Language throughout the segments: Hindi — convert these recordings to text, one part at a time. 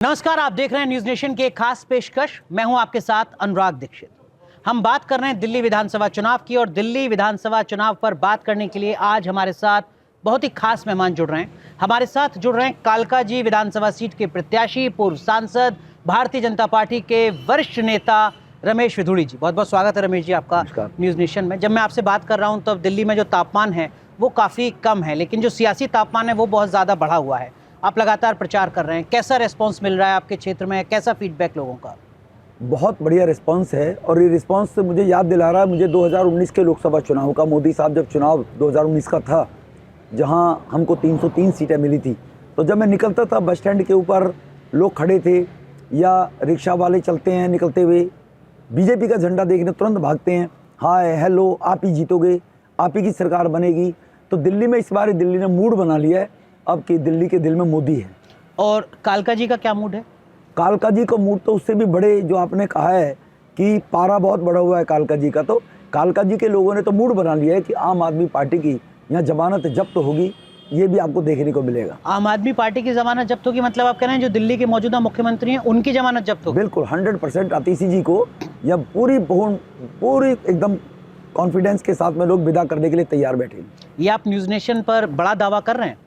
नमस्कार, आप देख रहे हैं न्यूज नेशन की एक खास पेशकश। मैं हूं आपके साथ अनुराग दीक्षित। हम बात कर रहे हैं दिल्ली विधानसभा चुनाव की, और दिल्ली विधानसभा चुनाव पर बात करने के लिए आज हमारे साथ बहुत ही खास मेहमान जुड़ रहे हैं। हमारे साथ जुड़ रहे हैं कालकाजी विधानसभा सीट के प्रत्याशी, पूर्व सांसद, भारतीय जनता पार्टी के वरिष्ठ नेता रमेश विधुड़ी जी। बहुत बहुत स्वागत है रमेश जी आपका न्यूज नेशन में। जब मैं आपसे बात कर रहा हूँ तब दिल्ली में जो तापमान है वो काफ़ी कम है, लेकिन जो सियासी तापमान है वो बहुत ज़्यादा बढ़ा हुआ है। आप लगातार प्रचार कर रहे हैं, कैसा रिस्पांस मिल रहा है आपके क्षेत्र में, कैसा फीडबैक लोगों का? बहुत बढ़िया रिस्पांस है, और ये रिस्पांस से मुझे याद दिला रहा है मुझे 2019 के लोकसभा चुनाव का। मोदी साहब जब चुनाव 2019 का था, जहां हमको 303 सीटें मिली थी, तो जब मैं निकलता था बस स्टैंड के ऊपर लोग खड़े थे, या रिक्शा वाले चलते हैं निकलते हुए, बीजेपी का झंडा देखने तुरंत भागते हैं, हाय हेलो आप ही जीतोगे, आप ही की सरकार बनेगी। तो दिल्ली में इस बार दिल्ली ने मूड बना लिया है अब कि दिल्ली के दिल में मोदी है। और कालका जी का क्या मूड है? कालका जी का मूड तो उससे भी बड़े, जो आपने कहा है कि पारा बहुत बढ़ा हुआ है कालका जी का, तो कालका जी के लोगों ने तो मूड बना लिया है कि आम आदमी पार्टी की यहाँ जमानत जब्त होगी। ये भी आपको देखने को मिलेगा। आम आदमी पार्टी की जमानत जब्त होगी, मतलब आप कह रहे हैं जो दिल्ली के मौजूदा मुख्यमंत्री हैं उनकी जमानत जब्त होगी? बिल्कुल 100% आतिशी जी को या पूरी एकदम कॉन्फिडेंस के साथ में लोग विदा करने के लिए तैयार बैठे। ये आप न्यूज नेशन पर बड़ा दावा कर रहे हैं?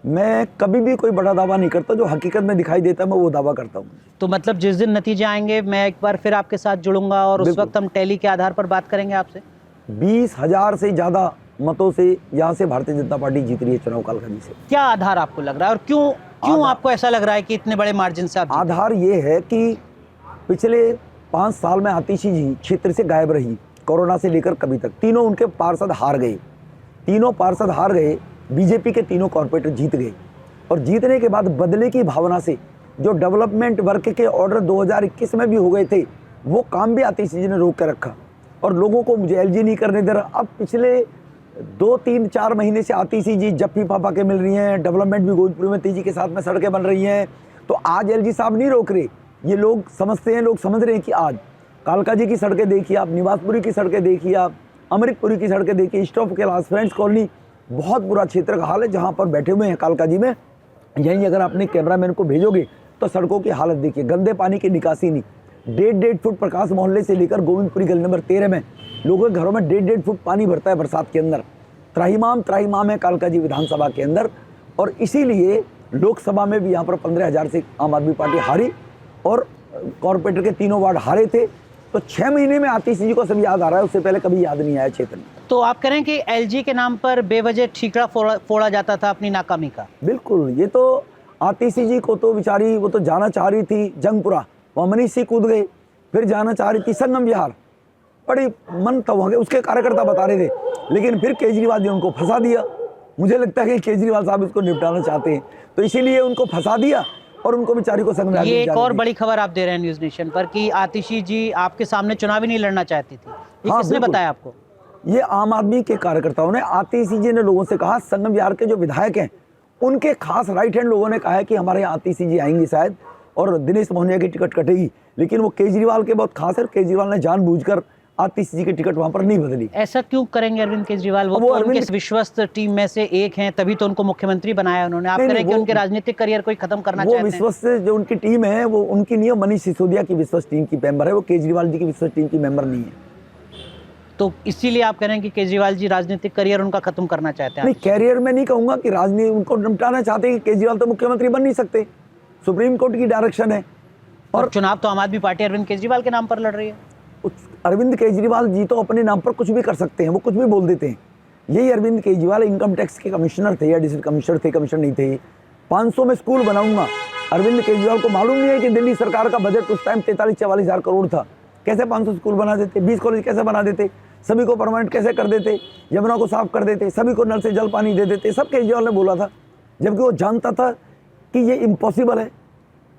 मैं कभी भी कोई बड़ा दावा नहीं करता, जो हकीकत में दिखाई देता है मैं वो दावा करता हूँ। तो मतलब जिस दिन नतीजे आएंगे मैं एक बार फिर आपके साथ जुड़ूंगा और उस वक्त हम टैली के आधार पर बात करेंगे आपसे। 20,000 से ज्यादा मतों से यहाँ से भारतीय जनता पार्टी जीत रही है चुनाव कालकाजी से। क्या आधार आपको लग रहा है, और क्यों आपको ऐसा लग रहा है कि इतने बड़े मार्जिन से आप? आधार ये है कि पिछले 5 साल में आतिशी जी क्षेत्र से गायब रही, कोरोना से लेकर कभी तक। तीनों उनके पार्षद हार गए, बीजेपी के तीनों कॉर्पोरेटर जीत गए, और जीतने के बाद बदले की भावना से जो डेवलपमेंट वर्क के ऑर्डर 2021 में भी हो गए थे, वो काम भी आतिशी जी ने रोक कर रखा, और लोगों को मुझे एलजी नहीं करने दे रहा। अब पिछले 2-3-4 महीने से आतिशी जी जप्पी पापा के मिल रही हैं, डेवलपमेंट भी गोविंदपुर में तेजी के साथ में सड़कें बन रही हैं। तो आज एलजी साहब नहीं रोक रहे, ये लोग समझते हैं, लोग समझ रहे हैं कि आज कालका जी की सड़कें देखिए आप, निवासपुरी की सड़कें देखिए आप, अमृतपुरी की सड़कें देखिए, स्टॉप कैलाश, फ्रेंड्स कॉलोनी, बहुत बुरा क्षेत्र का हाल है जहाँ पर बैठे हुए हैं कालका जी में। यहीं अगर अपने कैमरामैन को भेजोगे तो सड़कों की हालत देखिए, गंदे पानी की निकासी नहीं। 1.5 फुट प्रकाश मोहल्ले से लेकर गोविंदपुरी गली नंबर 13 में लोगों के घरों में 1.5 फुट पानी भरता है बरसात के अंदर। त्राहिमाम है कालका जी विधानसभा के अंदर, और इसीलिए लोकसभा में भी यहाँ पर 15,000 से आम आदमी पार्टी हारी, और कॉर्पोरेटर के तीनों वार्ड हारे थे। तो 6 महीने में आतिशी जी को सब याद आ रहा है, उससे पहले कभी याद नहीं आया क्षेत्र में। तो आप कह रहे हैं कि एलजी के नाम पर बेवजह ठीकरा फोड़ा जाता था अपनी नाकामी का? बिल्कुल, ये तो आतिशी जी को तो बेचारी, वो तो जाना चाह रही थी जंगपुरा, वहाँ मनीष सिंह कूद गए, फिर जाना चाह रही थी संगम विहार, बड़ी मन था वहाँ के, उसके कार्यकर्ता बता रहे थे, लेकिन फिर केजरीवाल जी उनको फंसा दिया। मुझे लगता है कि केजरीवाल साहब इसको निपटाना चाहते हैं, तो इसीलिए उनको फंसा दिया और उनको बेचारी को संगम। ये एक और बड़ी खबर आप दे रहे हैं न्यूज नेशन पर कि आतिशी जी आपके सामने चुनाव ही नहीं लड़ना चाहती थी, ये किसने बताया आपको? ये आम आदमी के कार्यकर्ताओं ने, आतिशी जी ने लोगों से कहा, संगम विहार के जो विधायक हैं उनके खास राइट हैंड लोगों ने कहा है कि हमारे यहाँ आतिशी जी आएंगी शायद, और दिनेश मोहनिया की टिकट कटेगी, लेकिन वो केजरीवाल के बहुत खास है, केजरीवाल ने जानबूझकर आतिशी जी की टिकट वहां पर नहीं बदली। ऐसा क्यों करेंगे अरविंद केजरीवाल? वो तो उनके विश्वस्त टीम में से एक हैं, तभी तो उनको मुख्यमंत्री बनाया उन्होंने। आप कह रहे हैं कि उनके राजनीतिक करियर को खत्म करना चाहते हैं? वो विश्वस्त जो उनकी टीम है वो उनकी नहीं है, मनीष सिसोदिया की विश्वस्त टीम की मेंबर है, वो केजरीवाल जी की विश्वस्त टीम की मेंबर नहीं है। तो इसीलिए आप कह रहे हैं कि केजरीवाल जी राजनीतिक करियर उनका खत्म करना चाहते हैं? नहीं, कैरियर में नहीं कहूंगा कि राजनीति उनको निपटाना चाहते हैं। केजरीवाल तो मुख्यमंत्री बन नहीं सकते, सुप्रीम कोर्ट की डायरेक्शन है, और चुनाव तो आम आदमी पार्टी अरविंद केजरीवाल के नाम पर लड़ रही है। अरविंद केजरीवाल जी तो अपने नाम पर कुछ भी कर सकते हैं, वो कुछ भी बोल देते हैं। यही अरविंद केजरीवाल इनकम टैक्स के कमिश्नर थे, या डिस्ट्रिक्ट कमिश्नर थे, कमिश्नर नहीं थे। 500 में स्कूल बनाऊंगा, अरविंद केजरीवाल को मालूम नहीं है कि दिल्ली सरकार का बजट उस टाइम 43-44 हज़ार करोड़ था। कैसे 500 स्कूल बना देते, 20 कॉलेज कैसे बना देते, सभी को परमानेंट कैसे कर देते, यमुना को साफ कर देते, सभी को नल से जल पानी दे देते, सब केजरीवाल ने बोला था, जबकि वो जानता था कि ये इम्पॉसिबल है।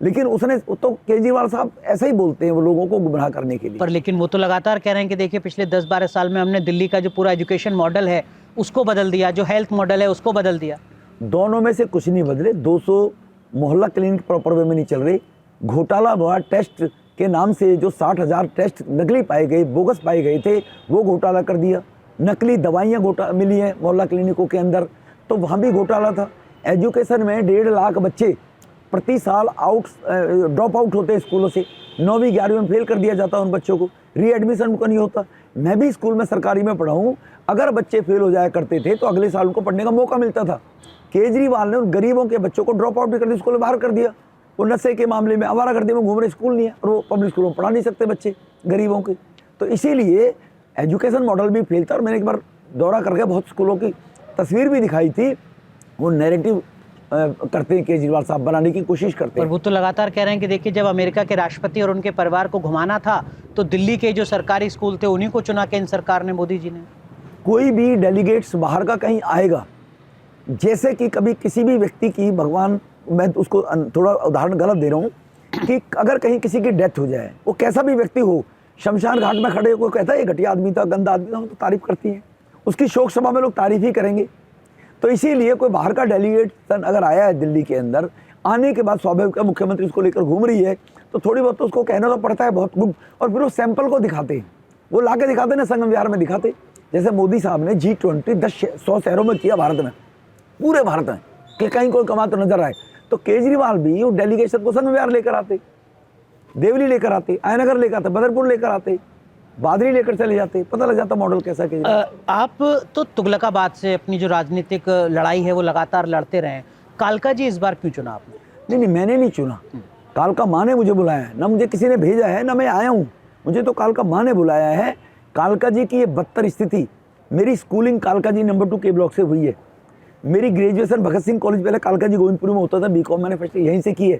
लेकिन उसने तो केजरीवाल साहब ऐसा ही बोलते हैं वो लोगों को गुमराह करने के लिए। पर लेकिन वो तो लगातार कह रहे हैं कि देखिए पिछले 10-12 साल में हमने दिल्ली का जो पूरा एजुकेशन मॉडल है उसको बदल दिया, जो हेल्थ मॉडल है उसको बदल दिया। दोनों में से कुछ नहीं बदले। 200 मोहल्ला क्लिनिक प्रॉपर वे में नहीं चल रही। घोटाला हुआ टेस्ट के नाम से, जो 60,000 टेस्ट नकली पाए गए, बोगस पाए गए थे, वो घोटाला कर दिया। नकली दवाइयाँ मिली हैं मोहल्ला क्लिनिकों के अंदर, तो वहाँ भी घोटाला था। एजुकेशन में 1.5 लाख बच्चे प्रति साल ड्रॉप आउट होते हैं स्कूलों से, 9वीं 11वीं में फेल कर दिया जाता है उन बच्चों को, रीएडमिशन उनका नहीं होता। मैं भी स्कूल में सरकारी में पढ़ा हूँ, अगर बच्चे फेल हो जाया करते थे तो अगले साल उनको पढ़ने का मौका मिलता था। केजरीवाल ने उन गरीबों के बच्चों को ड्रॉप आउट भी कर दिया, स्कूल बाहर कर दिया। वो नशे के मामले में आवारागर्दी में घूम रहे, स्कूल नहीं है, और वो पब्लिक स्कूलों में पढ़ा नहीं सकते बच्चे गरीबों के। तो इसीलिए एजुकेशन मॉडल भी फेल था। और मैंने एक बार दौरा करके बहुत स्कूलों की तस्वीर भी दिखाई थी, वो नैरेटिव करते हैं केजरीवाल साहब, बनाने की कोशिश करते पर हैं। वो तो लगातार कह रहे हैं कि देखिए, जब अमेरिका के राष्ट्रपति और उनके परिवार को घुमाना था तो दिल्ली के जो सरकारी स्कूल थे उन्हीं को चुना केंद्र सरकार ने, मोदी जी ने। कोई भी डेलीगेट्स बाहर का कहीं आएगा, जैसे कि कभी किसी भी व्यक्ति की, भगवान, मैं उसको थोड़ा उदाहरण गलत दे रहा हूँ, कि अगर कहीं किसी की डेथ हो जाए, वो कैसा भी व्यक्ति हो, शमशान घाट में खड़े कोई कहता है ये घटिया आदमी था, गंदा आदमी था, तो तारीफ करती है, उसकी शोक सभा में लोग तारीफ ही करेंगे। तो इसीलिए कोई बाहर का डेलीगेट अगर आया है दिल्ली के अंदर, आने के बाद स्वाभाविक मुख्यमंत्री उसको लेकर घूम रही है, तो थोड़ी बहुत तो उसको कहना तो पड़ता है बहुत गुड। और फिर वो सैंपल को दिखाते हैं, वो ला के दिखाते ना, संगम विहार में दिखाते, जैसे मोदी साहब ने G20 100 शहरों में किया, भारत में, पूरे भारत में, कि कहीं कोई कमा तो नजर आए। तो केजरीवाल भी वो डेलीगेशन को संगम विहार लेकर आते, देवली लेकर आते, आयनगर लेकर आते, बदरपुर लेकर आते, बादरी लेकर चले जाते, पता लग जाता मॉडल कैसा है। आप तो तुगलकाबाद से अपनी जो राजनीतिक लड़ाई है वो लगातार लड़ते रहे, कालका जी इस बार क्यों चुना आपने? नहीं, मैंने नहीं चुना, कालका माँ ने मुझे बुलाया है, ना मुझे किसी ने भेजा है, ना मैं आया हूँ, मुझे तो कालका माँ ने बुलाया है। कालका जी की ये बदतर स्थिति, मेरी स्कूलिंग कालका जी नंबर 2 के ब्लॉक से हुई है, मेरी ग्रेजुएशन भगत सिंह कॉलेज पहले कालका जी गोविंदपुरी में होता था, बीकॉम मैंने फर्स्ट यहीं से की है।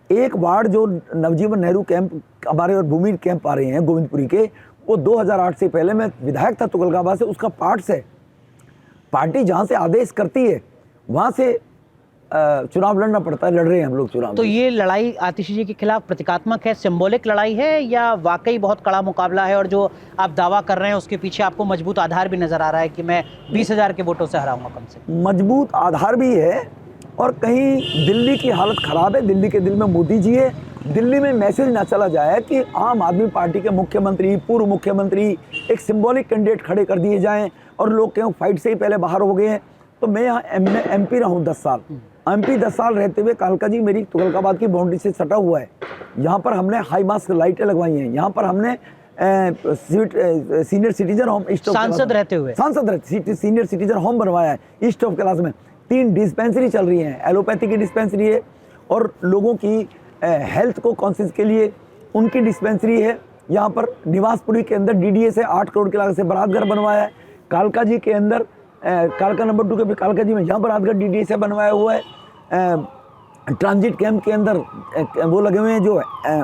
एक वार्ड जो नवजीवन नेहरू कैंप हमारे और भूमि कैंप आ रहे हैं गोविंदपुरी के, वो 2008 से पहले मैं विधायक था तुगलकाबाद से, उसका पार्ट्स है। पार्टी जहाँ से आदेश करती है वहाँ से चुनाव लड़ना पड़ता है, लड़ रहे हैं हम लोग चुनाव। तो ये लड़ाई आतिशी जी के खिलाफ प्रतीकात्मक है, सिंबॉलिक लड़ाई है, या वाकई बहुत कड़ा मुकाबला है और जो आप दावा कर रहे हैं उसके पीछे आपको मजबूत आधार भी नजर आ रहा है कि मैं 20,000 के वोटों से हराऊंगा कम से? मजबूत आधार भी है, और कहीं दिल्ली की हालत खराब है, दिल्ली के दिल में मोदी जी है, दिल्ली में मैसेज ना चला जाए कि आम आदमी पार्टी के मुख्यमंत्री, पूर्व मुख्यमंत्री एक सिंबॉलिक कैंडिडेट खड़े कर दिए जाएं और लोग क्यों फाइट से ही पहले बाहर हो गए हैं। तो मैं यहाँ MP रहा हूँ 10 साल, MP 10 साल रहते हुए कालका जी मेरी तुगलकाबाद की बाउंड्री से सटा हुआ है। यहाँ पर हमने हाई मास्क लाइटें लगवाई हैं, यहाँ पर हमने सीनियर सिटीजन होम, सांसद रहते सीनियर सिटीजन होम बनवाया है ईस्ट ऑफ कैलाश में। 3 डिस्पेंसरी चल रही हैं, एलोपैथी की डिस्पेंसरी है और लोगों की हेल्थ को कॉन्शियस के लिए उनकी डिस्पेंसरी है। यहाँ पर निवासपुरी के अंदर DDA से 8 करोड़ की लागत से बारात घर बनवाया है। कालका जी के अंदर कालका नंबर 2 के कालका जी में यहाँ बारात घर DDA से बनवाया हुआ है। ट्रांजिट कैंप के अंदर वो लगे हुए हैं, जो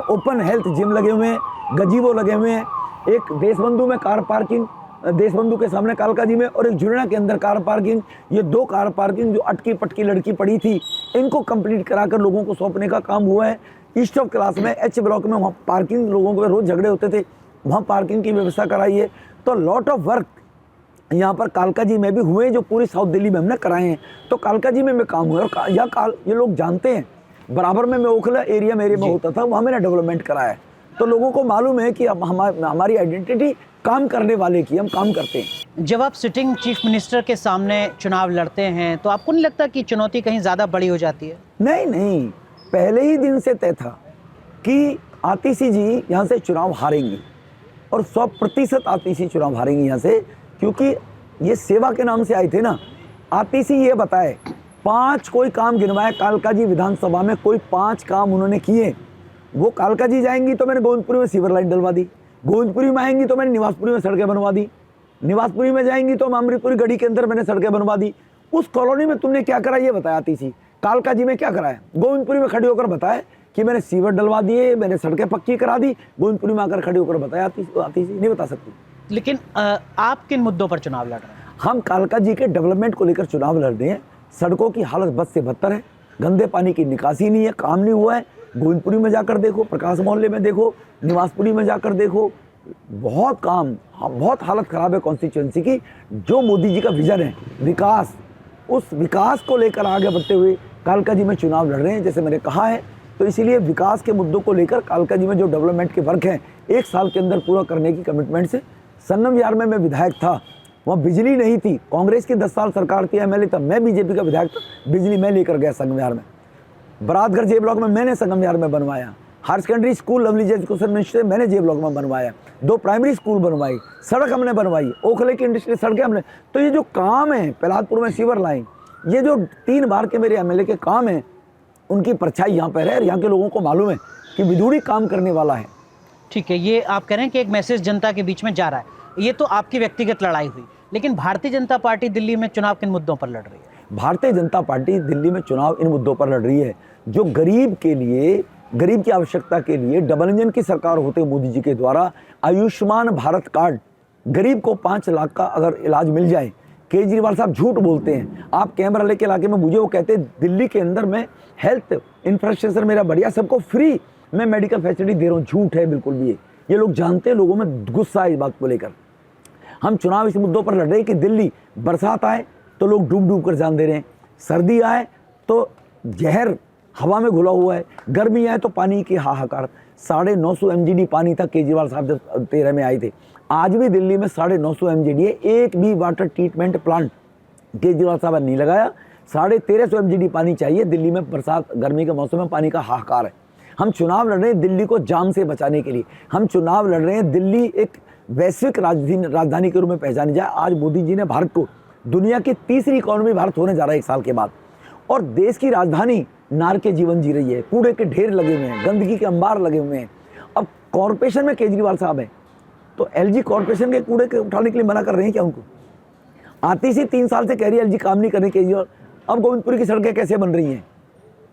ओपन हेल्थ जिम लगे हुए हैं, गजीबो लगे हुए हैं। एक देशबंधु में कार पार्किंग, देशबंधु के सामने कालका जी में, और एक जुड़ना के अंदर कार पार्किंग। ये 2 कार पार्किंग जो अटकी पटकी लड़की पड़ी थी, इनको कंप्लीट कराकर लोगों को सौंपने का काम हुआ है। ईस्ट ऑफ क्लास में H ब्लॉक में वहाँ पार्किंग, लोगों को रोज झगड़े होते थे, वहाँ पार्किंग की व्यवस्था कराई है। तो लॉट ऑफ वर्क यहाँ पर कालका जी में भी हुए, जो पूरी साउथ दिल्ली में हमने कराए हैं। तो कालका जी में काम हुआ, और ये लोग जानते हैं, बराबर में मैं ओखला एरिया में होता था, वहाँ मैंने डेवलपमेंट कराया है। तो लोगों को मालूम है कि अब हमारी आइडेंटिटी काम करने वाले की, हम काम करते हैं। जब आप सिटिंग चीफ मिनिस्टर के सामने चुनाव लड़ते हैं तो आपको नहीं लगता कि चुनौती कहीं ज़्यादा बड़ी हो जाती है? नहीं, पहले ही दिन से तय था कि आतिशी जी यहाँ से चुनाव हारेंगी, और 100% आतिशी चुनाव हारेंगी यहाँ से, क्योंकि ये सेवा के नाम से आए थे ना। आतिशी ये बताए 5 कोई काम गिनवाए कालका जी विधानसभा में, कोई 5 काम उन्होंने किए। वो कालका जी जाएंगी तो मैंने गोविंदपुरी में सीवर लाइन डलवा दी, गोविंदपुरी में आएंगी तो मैंने निवासपुरी में सड़कें बनवा दी, निवासपुरी में जाएंगी तो अमृतपुरी गढ़ी के अंदर मैंने सड़कें बनवा दी। उस कॉलोनी में तुमने क्या करा ये बताया आतिशी, कालका जी में क्या कराया? गोविंदपुरी में खड़ी होकर बताया कि मैंने सीवर डलवा दिए, मैंने सड़कें पक्की करा दी। गोविंदपुरी में आकर खड़ी होकर बताया आतिशी नहीं बता सकती। लेकिन आप किन मुद्दों पर चुनाव लड़ रहे हैं? हम कालका जी के डेवलपमेंट को लेकर चुनाव लड़ रहे हैं। सड़कों की हालत बद से बदतर है, गंदे पानी की निकासी नहीं है, काम नहीं हुआ है। गोविंदपुरी में जाकर देखो, प्रकाश मोहल्ले में देखो, निवासपुरी में जाकर देखो, बहुत काम, बहुत हालत खराब है कॉन्स्टिट्यूएंसी की। जो मोदी जी का विजन है विकास, उस विकास को लेकर आगे बढ़ते हुए कालका जी में चुनाव लड़ रहे हैं, जैसे मैंने कहा है। तो इसीलिए विकास के मुद्दों को लेकर कालका जी में जो डेवलपमेंट के वर्क हैं 1 साल के अंदर पूरा करने की कमिटमेंट से। संगम विहार में मैं विधायक था, वहाँ बिजली नहीं थी, कांग्रेस की 10 साल सरकार थी, MLA था, मैं BJP का विधायक था, बिजली मैं लेकर गया संगम विहार में। बरातगढ़ जे ब्लॉक में मैंने संगम विहार में बनवाया, higher secondary school lovely education ministry मैंने जे ब्लॉक में बनवाया, 2 प्राइमरी स्कूल बनवाई, सड़क हमने बनवाई, ओखले की इंडस्ट्री सड़कें हमने। तो ये जो काम है, प्रहलादपुर में सीवर लाइन, ये जो 3 बार के मेरे एमएलए के काम है, उनकी परछाई यहाँ पर है और यहाँ के लोगों को मालूम है कि विधुड़ी काम करने वाला है। ठीक है, ये आप कह रहे हैं कि एक मैसेज जनता के बीच में जा रहा है। ये तो आपकी व्यक्तिगत लड़ाई हुई, लेकिन भारतीय जनता पार्टी दिल्ली में चुनाव किन मुद्दों पर लड़ रही है? भारतीय जनता पार्टी दिल्ली में चुनाव इन मुद्दों पर लड़ रही है जो गरीब के लिए, गरीब की आवश्यकता के लिए डबल इंजन की सरकार होते मोदी जी के द्वारा आयुष्मान भारत कार्ड, गरीब को 5 लाख का अगर इलाज मिल जाए। केजरीवाल साहब झूठ बोलते हैं, आप कैमरा लेके इलाके में मुझे वो कहते हैं दिल्ली के अंदर में हेल्थ इंफ्रास्ट्रक्चर मेरा बढ़िया, सबको फ्री मैं मेडिकल फैसिलिटी दे रहा हूँ। झूठ है बिल्कुल भी ये लोग जानते हैं, लोगों में गुस्सा है इस बात को लेकर। हम चुनाव इस मुद्दों पर लड़ रहे हैं कि दिल्ली बरसात आए तो लोग डूब डूब कर जान दे रहे हैं, सर्दी आए तो जहर हवा में घुला हुआ है, गर्मी आए तो पानी की हाहाकार। 950 MGD पानी था केजरीवाल साहब जब 13 में आए थे, आज भी दिल्ली में 950 MGD है। एक भी वाटर ट्रीटमेंट प्लांट केजरीवाल साहब ने नहीं लगाया। 1350 MGD पानी चाहिए दिल्ली में, बरसात गर्मी के मौसम में पानी का हाहाकार है। हम चुनाव लड़ रहे हैं दिल्ली को जाम से बचाने के लिए, हम चुनाव लड़ रहे हैं दिल्ली एक वैश्विक राजधानी के रूप में पहचानी जाए। आज मोदी जी ने भारत को दुनिया की 3री इकॉनमी भारत होने जा रहा है 1 साल के बाद, और देश की राजधानी नार के जीवन जी रही है। कूड़े के ढेर लगे हुए हैं, गंदगी के अंबार लगे हुए हैं। अब कॉरपोरेशन में केजरीवाल साहब है तो LG कॉरपोरेशन के कूड़े के उठाने के लिए मना कर रहे हैं क्या उनको? आती सी 3 साल से कह रही है LG काम नहीं कर रही केजरीवाल। अब गोविंदपुरी की सड़कें कैसे बन रही हैं?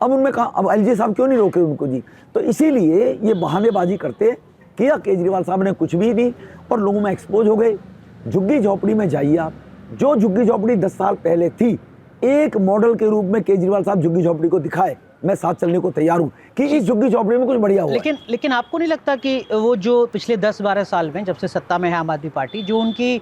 अब उनमें कहा, अब LG साहब क्यों नहीं रोके उनको जी? तो इसीलिए ये बहानेबाजी करते किया केजरीवाल साहब ने कुछ भी नहीं, और लोगों में एक्सपोज हो गए। झुग्गी झोपड़ी में जाइए आप, जो झुग्गी झोपड़ी 10 साल पहले थी, एक मॉडल के रूप में केजरीवाल साहब झुग्गी झोपड़ी को दिखाए। मैं साथ चलने को तैयार हूं कि इस झुग्गी झोपड़ी में कुछ बढ़िया हो। लेकिन आपको नहीं लगता कि वो जो पिछले 10-12 साल में जब से सत्ता में है आम आदमी पार्टी, जो उनकी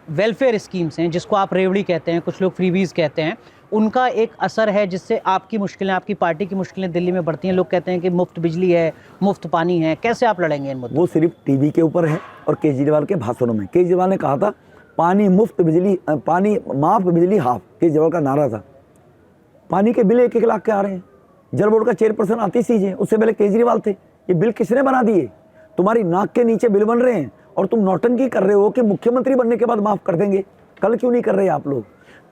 वेलफेयर स्कीम्स हैं, जिसको आप रेवड़ी कहते हैं, कुछ लोग फ्रीबीज कहते हैं, उनका एक असर है जिससे आपकी मुश्किलें, आपकी पार्टी की मुश्किलें दिल्ली में बढ़ती हैं? लोग कहते हैं कि मुफ्त बिजली है, मुफ्त पानी है, कैसे आप लड़ेंगे इन मुद्दों? वो सिर्फ टीवी के ऊपर है और केजरीवाल के भाषणों में। केजरीवाल ने कहा था पानी मुफ्त, बिजली पानी माफ, बिजली हाफ, केजरीवाल का नारा था। पानी के बिल 1-1 लाख के आ रहे हैं। जल बोर्ड का चेयरपर्सन आतिश है, उससे पहले केजरीवाल थे। ये बिल किसने बना दिए? तुम्हारी नाक के नीचे बिल बन रहे हैं और तुम नौटंकी कर रहे हो कि मुख्यमंत्री बनने के बाद माफ कर देंगे। कल क्यों नहीं कर रहे आप लोग?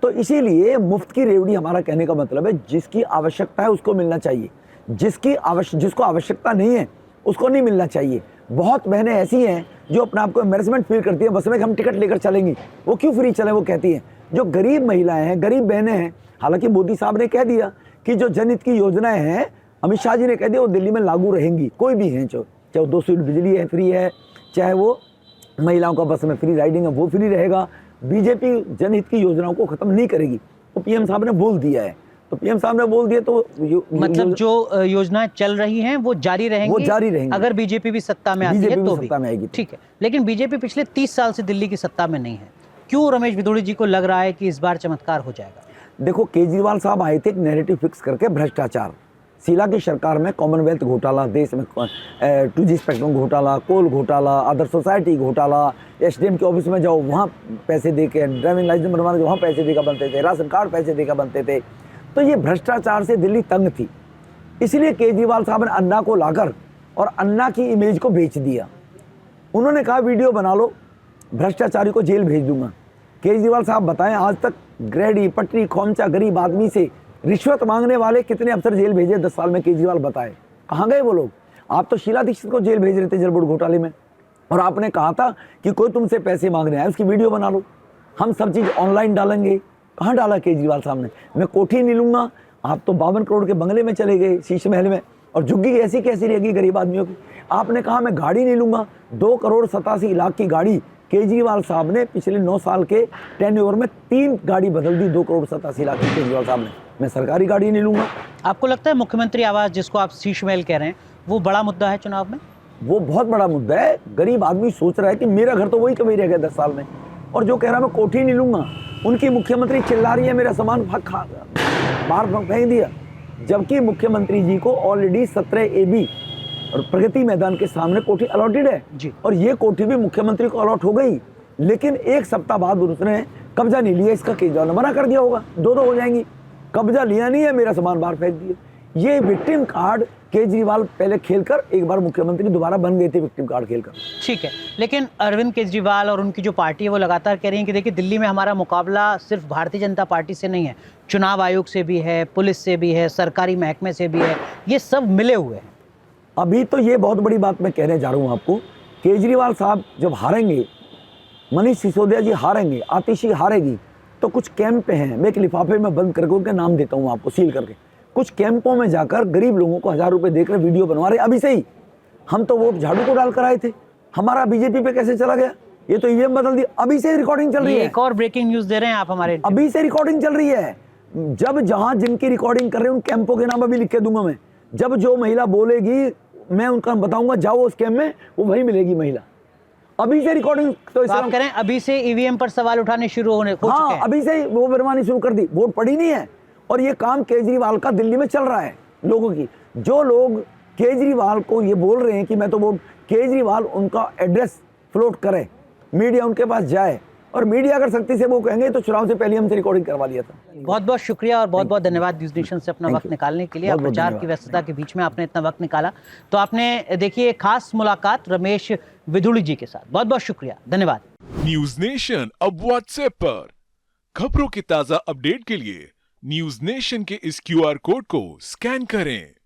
तो इसीलिए मुफ्त की रेवड़ी हमारा कहने का मतलब है जिसकी आवश्यकता है उसको मिलना चाहिए, जिसको आवश्यकता नहीं है उसको नहीं मिलना चाहिए। बहुत बहनें ऐसी हैं जो अपने आप को एम्बैरेसमेंट फील करती है, बस में हम टिकट लेकर चलेंगी, वो क्यों फ्री चले, वो कहती हैं। जो गरीब महिलाएं हैं, गरीब बहनें हैं, हालांकि मोदी साहब ने कह दिया कि जो जनहित की योजनाएं हैं, अमित शाह जी ने कह दिया वो दिल्ली में लागू रहेंगी, कोई भी है, चाहे वो 200 यूनिट बिजली है फ्री है, चाहे वो महिलाओं का बस में फ्री राइडिंग है वो फ्री रहेगा। बीजेपी जनहित की योजनाओं को खत्म नहीं करेगी, तो पीएम साहब ने बोल दिया है। तो पीएम साहब ने बोल दिया तो मतलब जो योजनाएं चल रही हैं वो जारी रहेंगी, वो जारी रहेंगी अगर बीजेपी भी सत्ता में आती है तो भी सत्ता में आएगी। ठीक है, लेकिन बीजेपी पिछले 30 साल से दिल्ली की सत्ता में नहीं है, क्यों रमेश भिदोड़ी जी को लग रहा है कि इस बार चमत्कार हो जाएगा? देखो, केजरीवाल साहब आए थे एक नैरेटिव फिक्स करके, भ्रष्टाचार, शीला की सरकार में कॉमनवेल्थ घोटाला, देश में 2G स्पेक्ट्रम घोटाला, कोल घोटाला, अदर सोसाइटी घोटाला, SDM के ऑफिस में जाओ वहाँ पैसे दे के, ड्राइविंग लाइसेंस बनवाने वहाँ पैसे देकर बनते थे, राशन कार्ड पैसे देकर बनते थे। तो ये भ्रष्टाचार से दिल्ली तंग थी, इसलिए केजरीवाल साहब ने अन्ना को लाकर और अन्ना की इमेज को बेच दिया। उन्होंने कहा वीडियो बना लो, भ्रष्टाचारी को जेल भेज दूंगा। केजरीवाल साहब बताएं आज तक ग्रेडी, पटरी, खोमचा, गरीब आदमी से रिश्वत मांगने वाले कितने अफसर जेल भेजे 10 साल में? केजरीवाल बताए कहाँ गए वो लोग? आप तो शीला दीक्षित को जेल भेज रहे थे जल बोर्ड घोटाले में, और आपने कहा था कि कोई तुमसे पैसे मांगने आए उसकी वीडियो बना लो, हम सब चीज़ ऑनलाइन डालेंगे। कहाँ डाला केजरीवाल साहब ने? मैं कोठी नहीं लूँगा, आप तो 52 करोड़ के बंगले में चले गए, शीश महल में, और झुग्गी ऐसी कैसी रहेगी गरीब आदमियों की? आपने कहा मैं गाड़ी नहीं लूँगा, 2 करोड़ 87 लाख की गाड़ी केजरीवाल साहब ने पिछले 9 साल के टेन्योर में 3 गाड़ी बदल दी, 2 करोड़ 87 लाख की केजरीवाल साहब ने। मैं सरकारी गाड़ी नहीं लूँगा। आपको लगता है मुख्यमंत्री आवास, जिसको आप शीश महल कह रहे हैं, वो बड़ा मुद्दा है चुनाव में? वो बहुत बड़ा मुद्दा है। गरीब आदमी सोच रहा है कि मेरा घर तो वही कभी रह गया 10 साल में, और जो कह रहा है मैं कोठी नहीं लूँगा, उनकी मुख्यमंत्री चिल्ला रही है मेरा सामान बाहर फेंक दिया, जबकि मुख्यमंत्री जी को ऑलरेडी 17 AB और प्रगति मैदान के सामने कोठी अलॉटेड है जी, और ये कोठी भी मुख्यमंत्री को अलॉट हो गई, लेकिन 1 सप्ताह बाद उसने कब्जा नहीं लिया। इसका केजरीवाल ने मना कर दिया होगा, 2 हो जाएंगी। कब्जा लिया नहीं है, मेरा सामान बाहर फेंक दिया। ये विक्टिम कार्ड केजरीवाल पहले खेलकर एक बार मुख्यमंत्री दोबारा बन गए थे विक्टिम कार्ड खेलकर। ठीक है, लेकिन अरविंद केजरीवाल और उनकी जो पार्टी है वो लगातार कह रही है कि देखिए दिल्ली में हमारा मुकाबला सिर्फ भारतीय जनता पार्टी से नहीं है, चुनाव आयोग से भी है, पुलिस से भी है, सरकारी महकमे से भी है, ये सब मिले हुए हैं। अभी तो ये बहुत बड़ी बात मैं कहने जा रहा हूँ आपको, केजरीवाल साहब जब हारेंगे, मनीष सिसोदिया जी हारेंगे, आतिशी हारेगी, तो कुछ कैंप हैं, मैं एक लिफाफे में बंद करके उनके नाम देता हूँ आपको सील करके, कुछ कैंपों में जाकर गरीब लोगों को 1000 रुपए देकर वीडियो बनवा रहे अभी से ही। हम तो वोट झाड़ू को डाल कर आए थे, हमारा बीजेपी पे कैसे चला गया, ये तो ईवीएम बदल दिया, अभी से रिकॉर्डिंग चल रही है। एक और ब्रेकिंग न्यूज दे रहे हैं आप हमारे, अभी से रिकॉर्डिंग चल रही है। जब जहां जिनकी रिकॉर्डिंग कर रहे हैं उन कैंपों के नाम अभी लिख के दूंगा मैं, जब जो महिला बोलेगी मैं उनका बताऊंगा, जाओ उस कैंप में, वो वही मिलेगी महिला। अभी से रिकॉर्डिंग तो आप कह रहे हैं अभी से ईवीएम पर सवाल उठाने शुरू हो चुके हैं। अभी से वो बनवानी शुरू कर दी, वोट पड़ी नहीं है। और ये काम केजरीवाल का दिल्ली में चल रहा है। लोगों की, जो लोग केजरीवाल को ये बोल रहे हैं कि मैं तो वोट, केजरीवाल उनका एड्रेस फ्लोट करे, मीडिया उनके पास जाए, और मीडिया अगर सख्ती से वो कहेंगे तो चुनाव से पहले हमसे रिकॉर्डिंग करवा लिया था। बहुत बहुत शुक्रिया और बहुत बहुत धन्यवाद न्यूज़ नेशन से अपना वक्त निकालने के लिए। आप प्रचार की व्यस्तता के बीच में आपने इतना वक्त निकाला, तो आपने देखिए खास मुलाकात रमेश विधुड़ी जी के साथ। बहुत बहुत शुक्रिया, धन्यवाद। न्यूज नेशन अब व्हाट्सएप पर खबरों की ताजा अपडेट के लिए न्यूज नेशन के इस QR कोड को स्कैन करें।